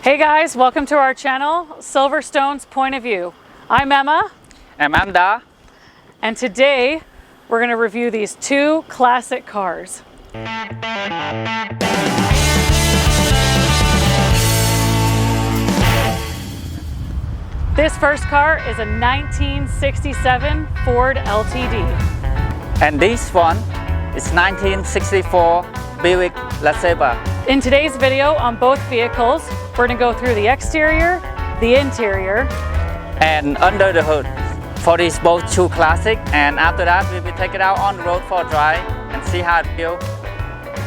Hey guys, welcome to our channel, Silverstone's Point of View. I'm Emma. And I'm Da. And today we're going to review these two classic cars. This first car is a 1967 Ford LTD. And this one is 1964 Buick LeSabre. In today's video on both vehicles, we're going to go through the exterior, the interior, and under the hood for these both two classic. And after that, we will take it out on the road for a drive and see how it feels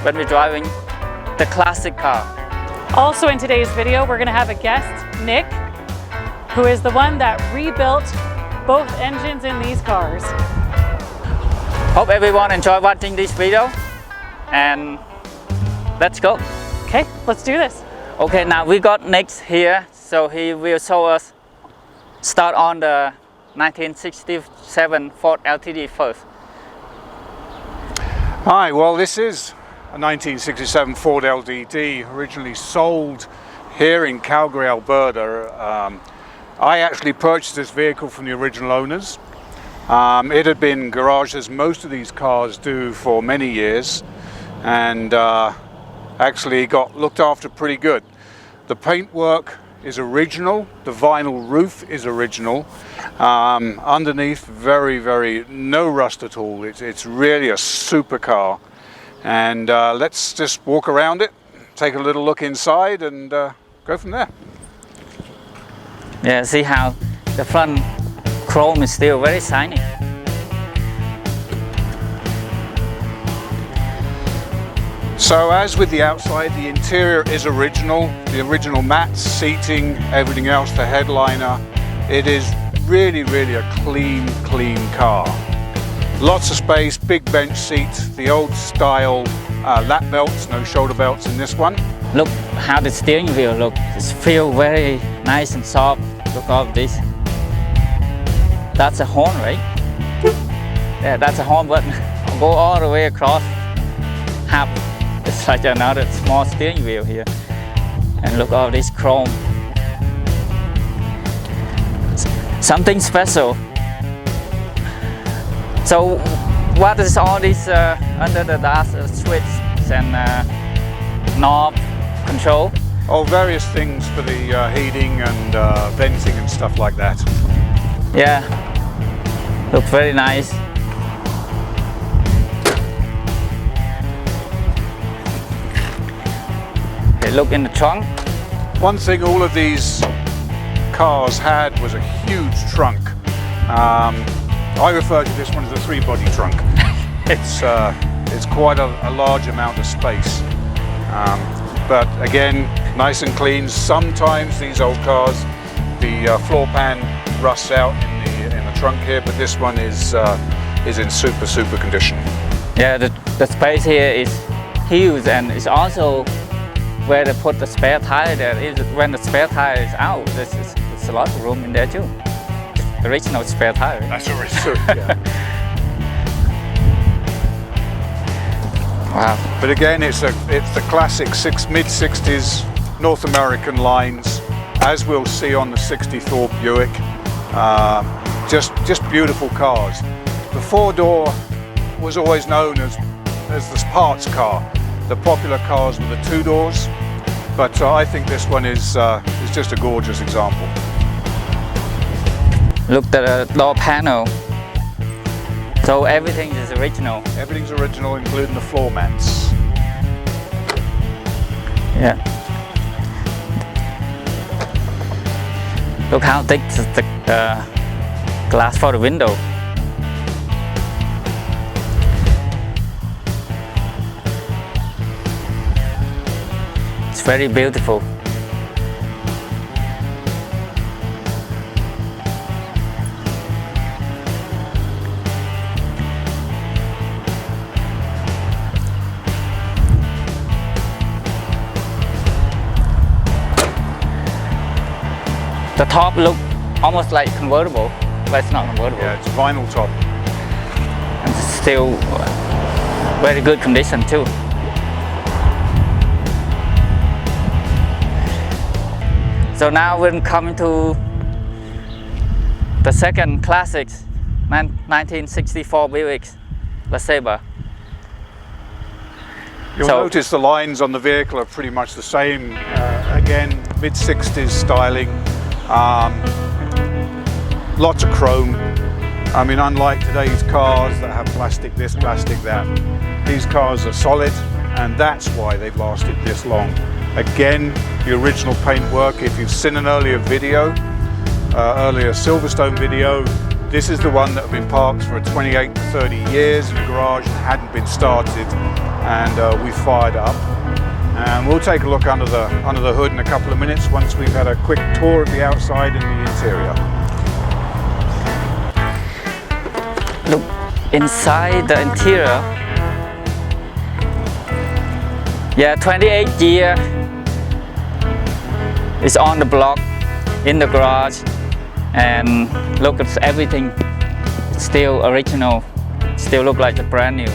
when we're driving the classic car. Also in today's video, we're going to have a guest, Nick, who is the one that rebuilt both engines in these cars. Hope everyone enjoy watching this video, and let's go. Okay, let's do this. Okay, now we got Nick here, so he will show us start on the 1967 Ford LTD first. Hi, well this is a 1967 Ford LTD, originally sold here in Calgary, Alberta. I actually purchased this vehicle from the original owners. It had been garaged, as most of these cars do, for many years, and actually got looked after pretty good. The paintwork is original, the vinyl roof is original. Underneath, very no rust at all. It's really a super car. And let's just walk around it, take a little look inside, and go from there. Yeah, see how the front chrome is still very shiny. So as with the outside, the interior is original. The original mats, seating, everything else, the headliner. It is really a clean car. Lots of space, big bench seats, the old style lap belts, no shoulder belts in this one. Look how the steering wheel looks. It feels very nice and soft. Look at this. That's a horn, right? Yeah, that's a horn button. Go all the way across. Half. It's like another small steering wheel here. And look at all this chrome. Something special. So what is all this under the dash switch and knob control? Oh, various things for the heating and venting and stuff like that. Yeah, look very nice. Okay, look in the trunk. One thing all of these cars had was a huge trunk. I refer to this one as a three-body trunk. It's quite a large amount of space. But again, nice and clean. Sometimes these old cars, the floor pan rusts out in the trunk here, but this one is in super condition. Yeah, the space here is huge, and it's also where they put the spare tire. When the spare tire is out, there's a lot of room in there too. The original spare tire. That's original, yeah. Wow. But again, it's the classic mid-60s North American lines, as we'll see on the 64 Buick. Just beautiful cars. The four-door was always known as the parts car. The popular cars were the two doors, but I think this one is just a gorgeous example. Look at the door panel. So everything is original. Everything's original, including the floor mats. Yeah. Look how thick the glass for the window. It's very beautiful. The top look almost like convertible, but it's not convertible. Yeah, it's a vinyl top. And it's still very good condition too. So now we're coming to the second classics, 1964 Buick Le Sabre. You'll notice the lines on the vehicle are pretty much the same. Again, mid-60s styling. Lots of chrome. I mean, unlike today's cars that have plastic this, plastic that, these cars are solid, and that's why they've lasted this long. Again, the original paintwork. If you've seen an earlier video, earlier Silverstone video, this is the one that had been parked for 28 to 30 years in the garage and hadn't been started, and we fired up. And we'll take a look under the hood in a couple of minutes once we've had a quick tour of the outside and the interior. Look inside the interior. Yeah, 28 year is on the block in the garage, and look at everything. It's still original. Still look like the brand new.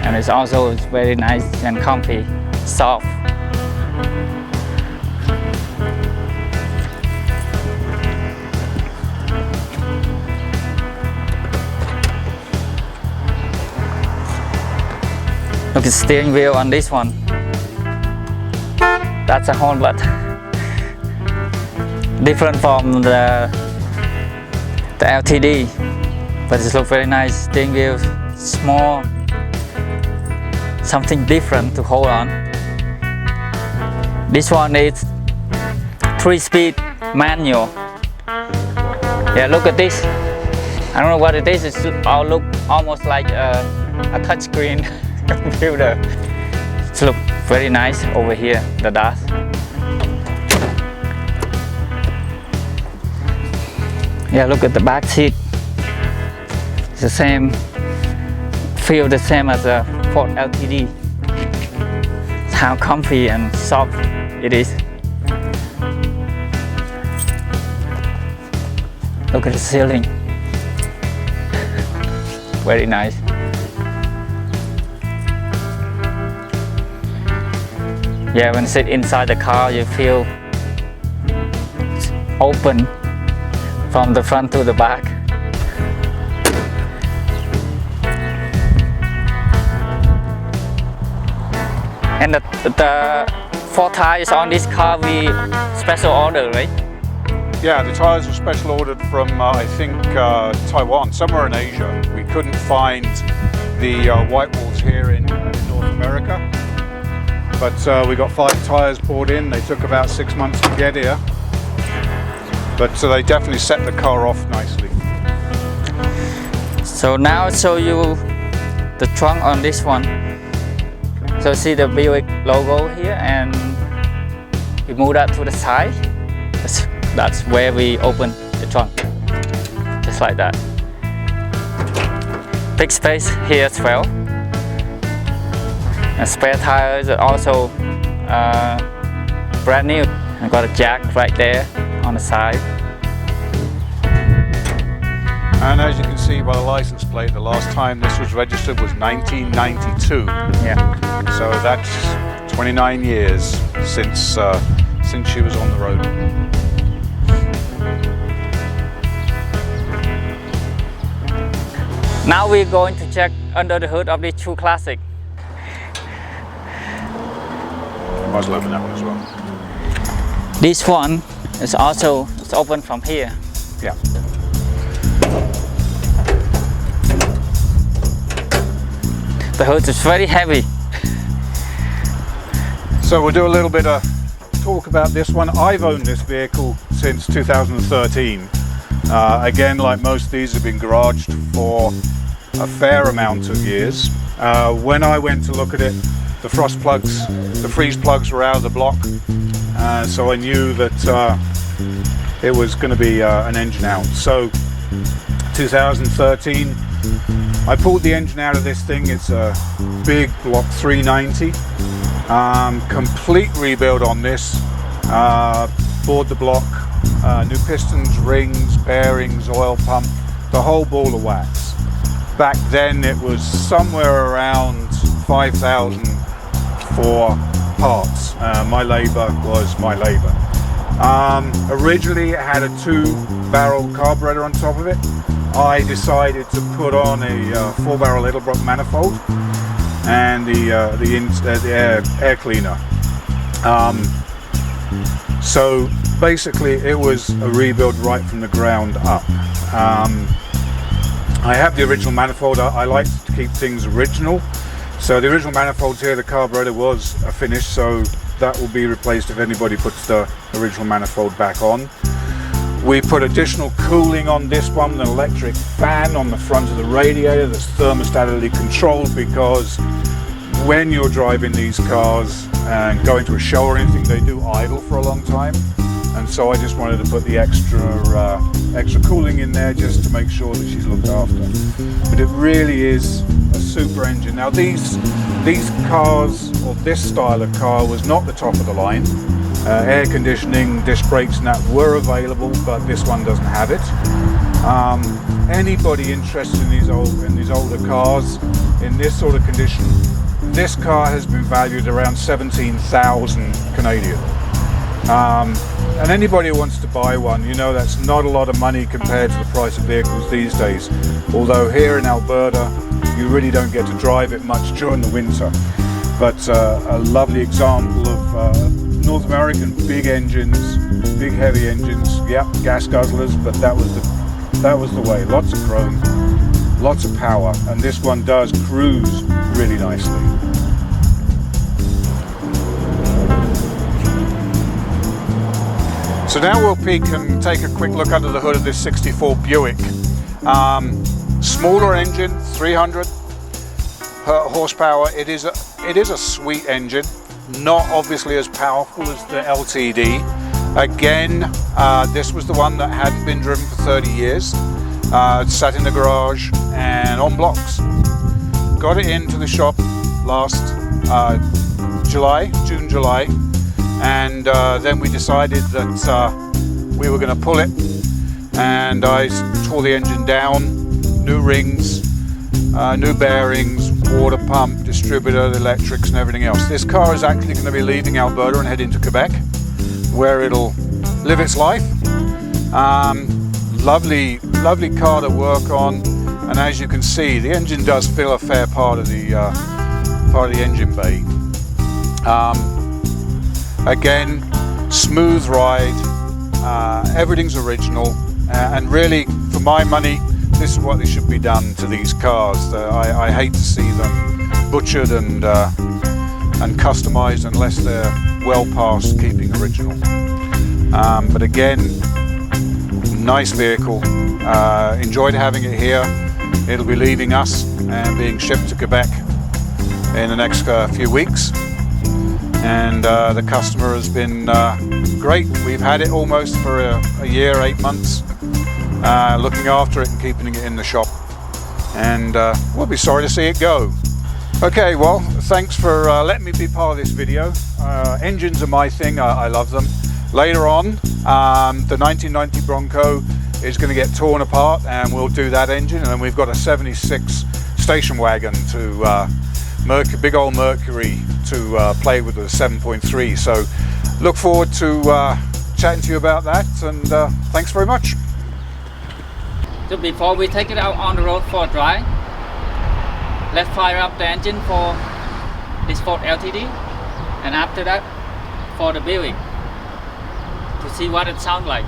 And it's also very nice and comfy, soft. Look at the steering wheel on this one. That's a horn butt. Different from the LTD, but it looks very nice. Steering wheel, small. Something different to hold on. This one is 3-speed manual. Yeah, look at this. I don't know what it is. It all look almost like a touchscreen computer. It looks very nice over here, the dash. Yeah, look at the back seat. It's the same, feel the same as a Ford LTD. How comfy and soft it is. Look at the ceiling. Very nice. Yeah, when you sit inside the car, you feel it's open from the front to the back. And the 4 tires on this car we special order, right? Yeah, the tires were special ordered from I think Taiwan, somewhere in Asia. We couldn't find the white walls here in North America, but we got 5 tires brought in. They took about 6 months to get here, but so they definitely set the car off nicely. So now I'll show you the trunk on this one. So see the Buick logo here, and we move that to the side. That's where we open the trunk, just like that. Big space here as well. And spare tires are also brand new. I got a jack right there on the side. And as you can see by the license plate, the last time this was registered was 1992. Yeah. So that's 29 years since she was on the road. Now we're going to check under the hood of this true classic. Might as well open that one as well. This one is also open from here. Yeah. The hood is very heavy. So we'll do a little bit of talk about this one. I've owned this vehicle since 2013. Again, like most of these, have been garaged for a fair amount of years. When I went to look at it, the frost plugs, the freeze plugs were out of the block, so I knew that it was going to be an engine out. So 2013, I pulled the engine out of this thing. It's a big block 390. Complete rebuild on this. Bored the block, new pistons, rings, bearings, oil pump, the whole ball of wax. Back then it was somewhere around 5,000 for parts. My labour was my labour. Originally it had a 2-barrel carburetor on top of it. I decided to put on a 4-barrel Edelbrock manifold and the air cleaner. So basically it was a rebuild right from the ground up. I have the original manifold. I like to keep things original. So the original manifolds here, the carburetor was a finish, so that will be replaced if anybody puts the original manifold back on. We put additional cooling on this one, an electric fan on the front of the radiator that's thermostatically controlled, because when you're driving these cars and going to a show or anything, they do idle for a long time. And so I just wanted to put the extra cooling in there just to make sure that she's looked after. But it really is a super engine. Now these cars, or this style of car, was not the top of the line. Air conditioning, disc brakes and that were available, but this one doesn't have it. Anybody interested in these older cars in this sort of condition, this car has been valued around 17,000 Canadian. And anybody who wants to buy one, you know that's not a lot of money compared to the price of vehicles these days. Although here in Alberta, you really don't get to drive it much during the winter. But a lovely example of North American big engines, big heavy engines. Yep, gas guzzlers, but that was the way. Lots of chrome, lots of power, and this one does cruise really nicely. So now we'll peek and take a quick look under the hood of this 64 Buick. Smaller engine, 300 horsepower. It is a sweet engine, not obviously as powerful as the LTD. Again, this was the one that hadn't been driven for 30 years. It sat in the garage and on blocks. Got it into the shop last June, July. And then we decided that we were going to pull it, and I tore the engine down, new rings, new bearings, water pump, distributor, the electrics and everything else. This car is actually going to be leaving Alberta and heading to Quebec, where it'll live its life. Lovely car to work on, and as you can see, the engine does fill a fair part of the engine bay. Again, smooth ride, everything's original, and really, for my money, this is what they should be done to these cars. I hate to see them butchered and customized unless they're well past keeping original. But again, nice vehicle. Enjoyed having it here. It'll be leaving us and being shipped to Quebec in the next few weeks. And the customer has been great. We've had it almost for a year, 8 months, looking after it and keeping it in the shop. And we'll be sorry to see it go. Okay, well, thanks for letting me be part of this video. Engines are my thing, I love them. Later on, the 1990 Bronco is going to get torn apart, and we'll do that engine. And then we've got a 76 station wagon to big old Mercury to play with a 7.3. So look forward to chatting to you about that, and thanks very much. So before we take it out on the road for a drive, let's fire up the engine for this Ford LTD, and after that for the Buick, to see what it sounds like.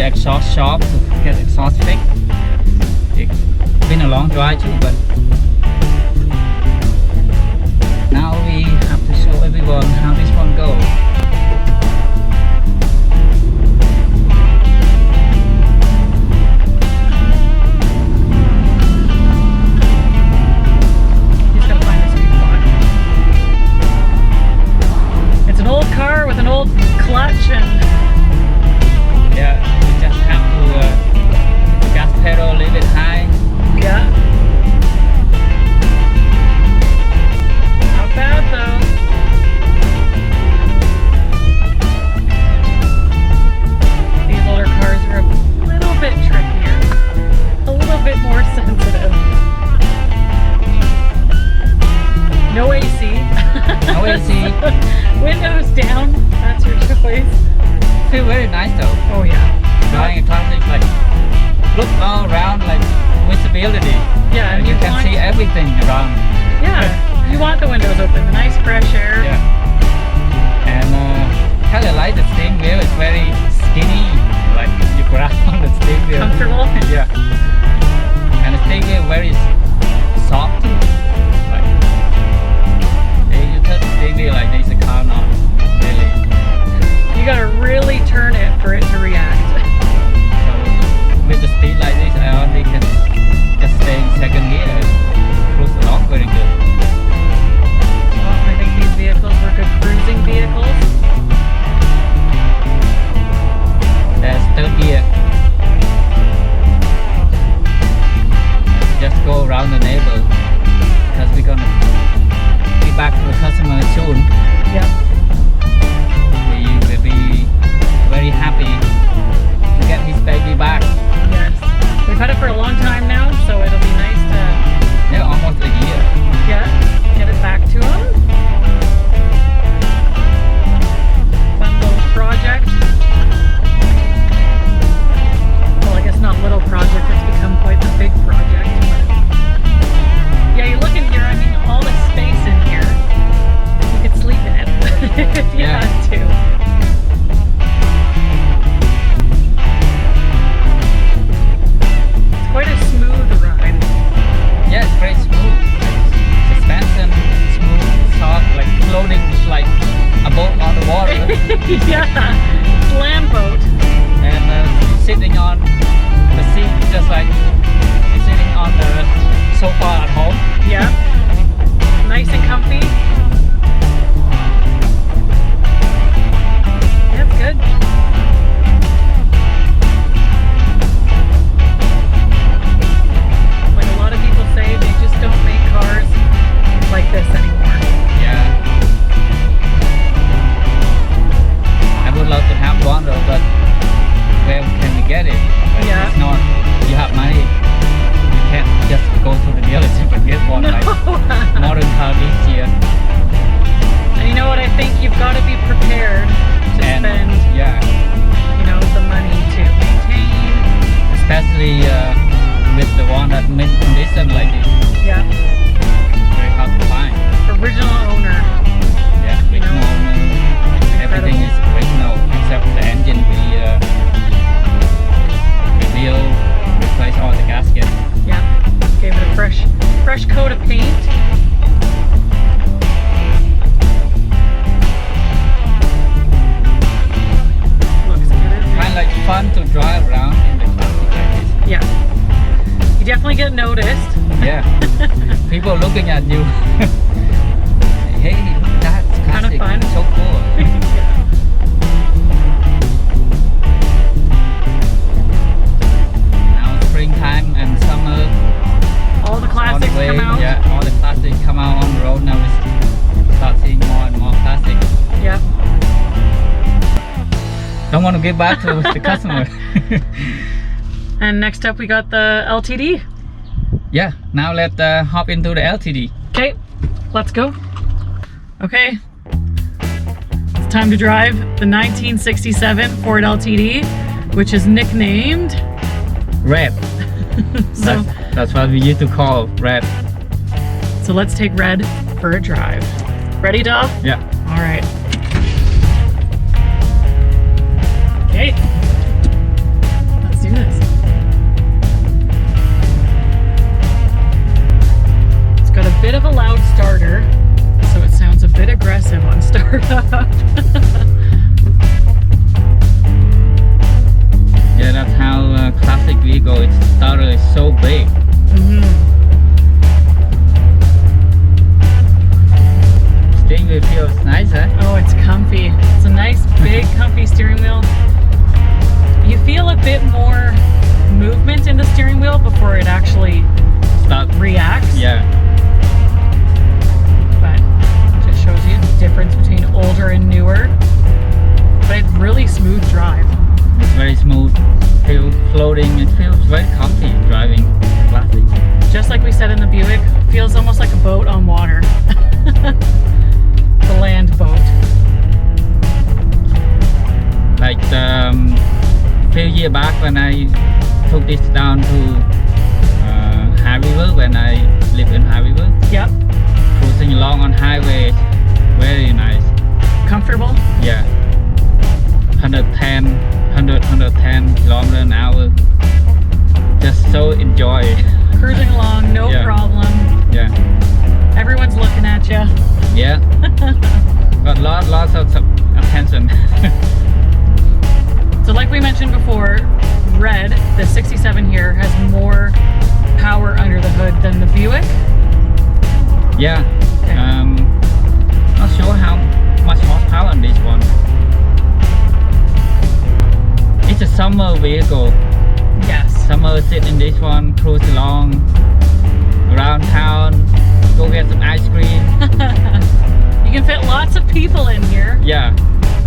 the exhaust shop to get exhaust fixed. It's been a long drive too, but now we have to show everyone how this one goes. He's gotta find a sweet spot. It's an old car with an old clutch and Yeah, we just have to gas pedal a little bit high. yeah. Not bad though. These older cars are a little bit trickier. A little bit more sensitive. No AC. No AC. Windows down. That's your choice. Feel very nice though. Oh yeah. Driving a classic, like look all around, like visibility. Yeah, and you you can want- see everything around. Yeah. You want the windows open. The nice fresh air. Yeah. And kind of like the steering wheel. It's very skinny. Like you grab on the steering wheel. Comfortable. Yeah. And the steering wheel very soft. Like you touch the steering wheel like there's a car not really. You gotta really turn it for it to react. So with the speed like this, I only can just stay in second gear and cruise along very good. Well, I think these vehicles were good cruising vehicles. There's third gear. Just go around the neighbor because we're gonna be back to the customer soon. Yep. We will be very happy to get his baby back. Yes. We've had it for a long time now, so it'll be nice to Yeah, almost a year. get it back to him. Fun little project. Well, I guess not little project, it's become quite the big project. But yeah, you look in here, I mean, all the space in here. You could sleep in it if you Yeah. had to. It's quite a smooth ride. Yeah, it's very smooth. Suspension, smooth, soft, like floating like a boat on the water. Yeah, land boat. And sitting on the seat just like you're sitting on the sofa at home. Yeah, nice and comfy. That's good. Like a lot of people say, they just don't make cars like this anymore. Yeah. I would love to have one though, but where can we get it? Like, Yeah. it's not, you have money, you can't just go to the dealership and get one. Like modern car this year. And you know what? I think you've got to be prepared to And spend, yeah, you know, the money to maintain. especially with the one that mint condition like this, Yeah, very hard to find. original owner. Yeah, You know, everything is original except the engine. We will replace all the gaskets. Yeah, gave it a fresh coat of paint. Looks good, isn't it? Kind of like fun to drive around in the classic like this. Yeah, you definitely get noticed. Yeah, people looking at you. Hey, that's Kinda classic. fun. So cool. Now it's springtime and summer. All the On classics the way, come out. yeah, all the classics come out on the road now. We start seeing more and more classics. Yeah. Don't want to give back to the customer. And next up we got the LTD. Yeah, now let's hop into the LTD. Okay, let's go. Okay, it's time to drive the 1967 Ford LTD, which is nicknamed Red. so That's what we used to call Red. so let's take Red for a drive. Ready, Dov? Yeah. All right. Okay. bit of a loud starter, so it sounds a bit aggressive on startup. Yeah, that's how classic vehicle, its starter is so big. Steering wheel feels nice, huh? Oh, it's comfy. It's a nice, big, comfy steering wheel. You feel a bit more movement in the steering wheel before it actually reacts. Yeah. But it just shows you the difference between older and newer. But it's really smooth drive. It's very smooth, feels floating, it feels very comfy driving classic. Just like we said in the Buick, feels almost like a boat on water. The land boat. Like a few years back when I took this down to River, when I lived in River. Yep. Cruising along on highway, very nice. Comfortable? Yeah. 110 kilometers an hour. Just so enjoy. Cruising along, no problem. Yeah. Everyone's looking at you. Yeah. Got lots of attention. So like we mentioned before, red, the 67 here, has more power under the hood than the Buick. Yeah. Not sure how much horsepower on this one. It's a summer vehicle. Yes. Summer sit in this one, cruise along around town, go get some ice cream. You can fit lots of people in here. Yeah,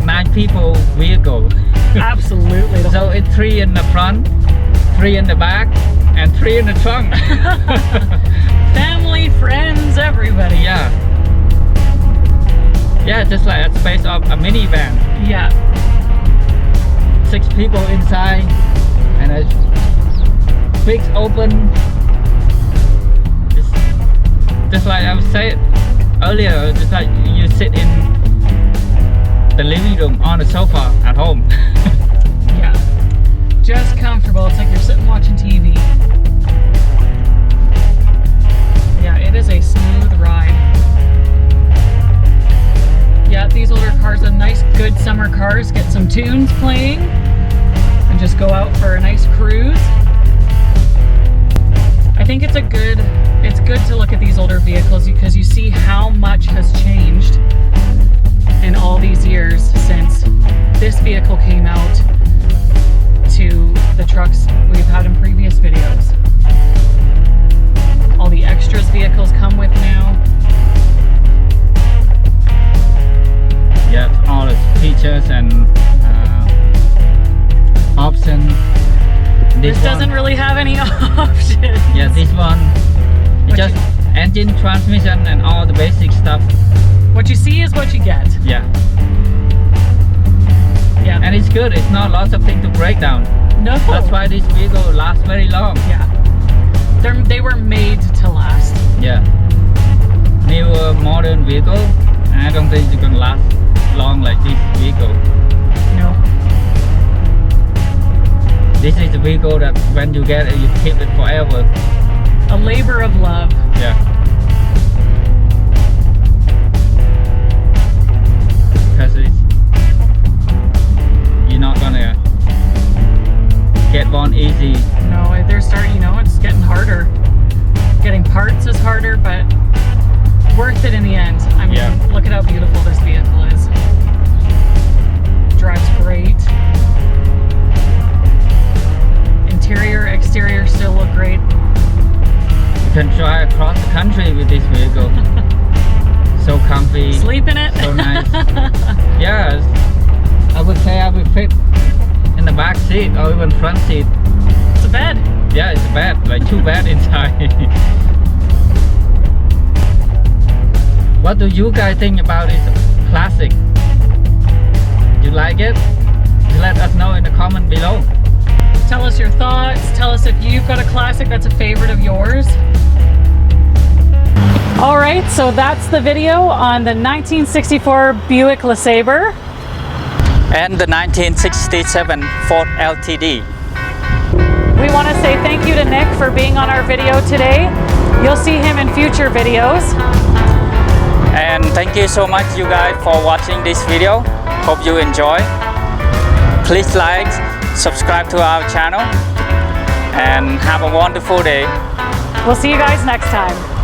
9 people vehicle. Absolutely. So it's 3 in the front, 3 in the back, and 3 in the trunk. Family, friends, everybody. Yeah. Yeah, just like a space of a minivan. Yeah. 6 people inside, and a big open. Just like I was saying earlier, just like you sit in the living room on the sofa at home. Yeah. Just comfortable. It's like you're sitting watching TV. Yeah, it is a smooth ride. Yeah, these older cars are nice, good summer cars. Get some tunes playing and just go out for a nice cruise. I think it's good to look at these older vehicles because you see how much has changed in all these years since this vehicle came out to the trucks we've had in previous videos. All the extras vehicles come with now. Yeah, all the features and options. This doesn't really have any options. Yeah, this one, it's just engine, transmission, and all the basic stuff. What you see is what you get. Yeah. Yeah. And it's good. It's not lots of things to break down. No. That's why this vehicle lasts very long. Yeah. They were made to last. Yeah. Newer modern vehicle, I don't think you can last long like this vehicle. No. This is a vehicle that when you get it, you keep it forever. A labor of love. Yeah. Because you're not gonna get one easy. No, it's getting harder. Getting parts is harder, but worth it in the end. I mean, look at how beautiful this vehicle is. Drives great. Interior, exterior still look great. You can drive across the country with this vehicle. So comfy. Sleep in it. So nice. Yeah, I would say I would fit in the back seat or even front seat. It's a bed. Yeah, it's a bed, like 2 beds inside. What do you guys think about this classic? You like it? Let us know in the comment below. Tell us your thoughts. Tell us if you've got a classic that's a favorite of yours. All right, so that's the video on the 1964 Buick LeSabre. And the 1967 Ford LTD. We want to say thank you to Nick for being on our video today. You'll see him in future videos. And thank you so much you guys for watching this video. Hope you enjoy. Please like, subscribe to our channel, and have a wonderful day. We'll see you guys next time.